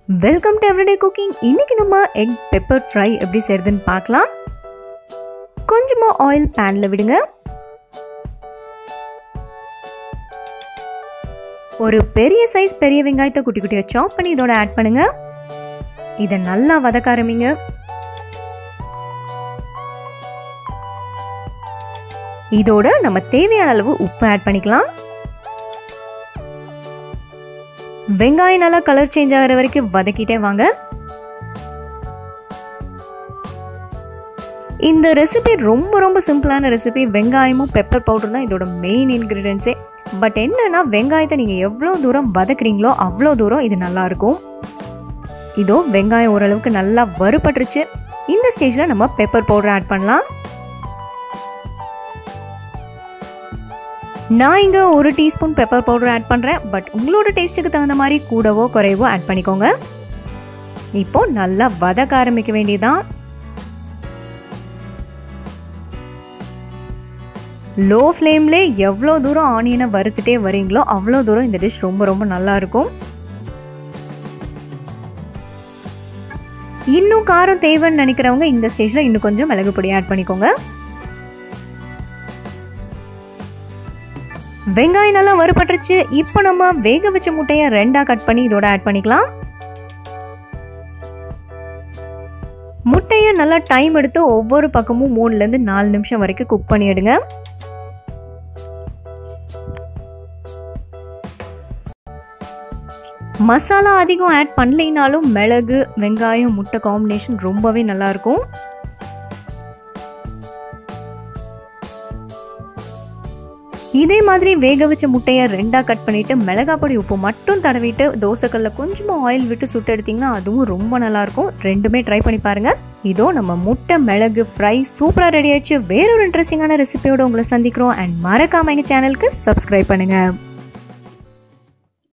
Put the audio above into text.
Welcome to everyday cooking. இன்னைக்கு நம்ம egg pepper fry எப்படி செய்யறதுன்னு பார்க்கலாம். கொஞ்சமா ஆயில் பேன்ல விடுங்க. ஒரு பெரிய சைஸ் பெரிய வெங்காயத்தை குட்டி குட்டியா சாப் பண்ணி இதோட ஆட் பண்ணுங்க. இதை நல்லா வதக்க ஆரம்பிங்க. இதோட நம்ம தேவையான அளவு உப்பு ஆட் பண்ணிக்கலாம். வெங்காயம் நல்லா கலர் சேஞ்ச் ஆகிற வரைக்கும் வதக்கிட்டே வாங்க. இந்த ரெசிபி ரொம்ப சிம்பிளான ரெசிபி. வெங்காயமும் பெப்பர் பவுடர் தான் இதோட மெயின் இன்கிரீடியன்ஸே. பட் என்னன்னா வெங்காயத்தை நீங்கள் எவ்வளோ தூரம் வதக்குறீங்களோ அவ்வளோ தூரம் இது நல்லா இருக்கும். இதோ வெங்காயம் ஓரளவுக்கு நல்லா வறுபட்டுருச்சு. இந்த ஸ்டேஜில் நம்ம பெப்பர் பவுடர் ஆட் பண்ணலாம். நான் இங்கே 1 டீஸ்பூன் பெப்பர் பவுடர் ஆட் பண்ணுறேன். பட் உங்களோட டேஸ்ட்டுக்கு தகுந்த மாதிரி கூடவோ குறைவோ ஆட் பண்ணிக்கோங்க. இப்போ நல்லா வதக்க ஆரம்பிக்க வேண்டியதான். லோ ஃப்ளேம்லே எவ்வளோ தூரம் ஆனியனை வறுத்துட்டே வரீங்களோ அவ்வளோ தூரம் இந்த டிஷ் ரொம்ப நல்லா இருக்கும். இன்னும் காரம் தேவைன்னு நினைக்கிறவங்க இந்த ஸ்டேஜில் இன்னும் கொஞ்சம் மிளகு பொடி ஆட் பண்ணிக்கோங்க. வெங்காயம் நல்லா வறுபட்டுருச்சு. இப்போ நம்ம வேக வச்ச முட்டையை 2ஆ கட் பண்ணி இதோட ஆட் பண்ணிக்கலாம். முட்டையை நல்லா டைம் எடுத்து ஒவ்வொரு பக்கமும் 3லேருந்து 4 நிமிஷம் வரைக்கும் குக் பண்ணி எடுங்க. மசாலா அதிகம் ஆட் பண்ணலைனாலும் மிளகு வெங்காயம் முட்டை காம்பினேஷன் ரொம்பவே நல்லா இருக்கும். இதே மாதிரி வேக வச்ச முட்டையை 2ஆ கட் பண்ணிட்டு மிளகாய் பொடி உப்பு மட்டும் தடவிட்டு தோசைக்கல்ல கொஞ்சமா ஆயில் விட்டு சுட்டு எடுத்தீங்கன்னா அதுவும் ரொம்ப நல்லா இருக்கும். ரெண்டுமே ட்ரை பண்ணி பாருங்க. இதோ நம்ம முட்டை மிளகு ஃப்ரை சூப்பரா ரெடி ஆயிடுச்சு. வேற ஒரு இன்ட்ரெஸ்டிங்கான ரெசிபியோட உங்களை சந்திக்கிறோம். அண்ட் மறக்காம எங்க சேனலுக்கு சப்ஸ்கிரைப் பண்ணுங்க.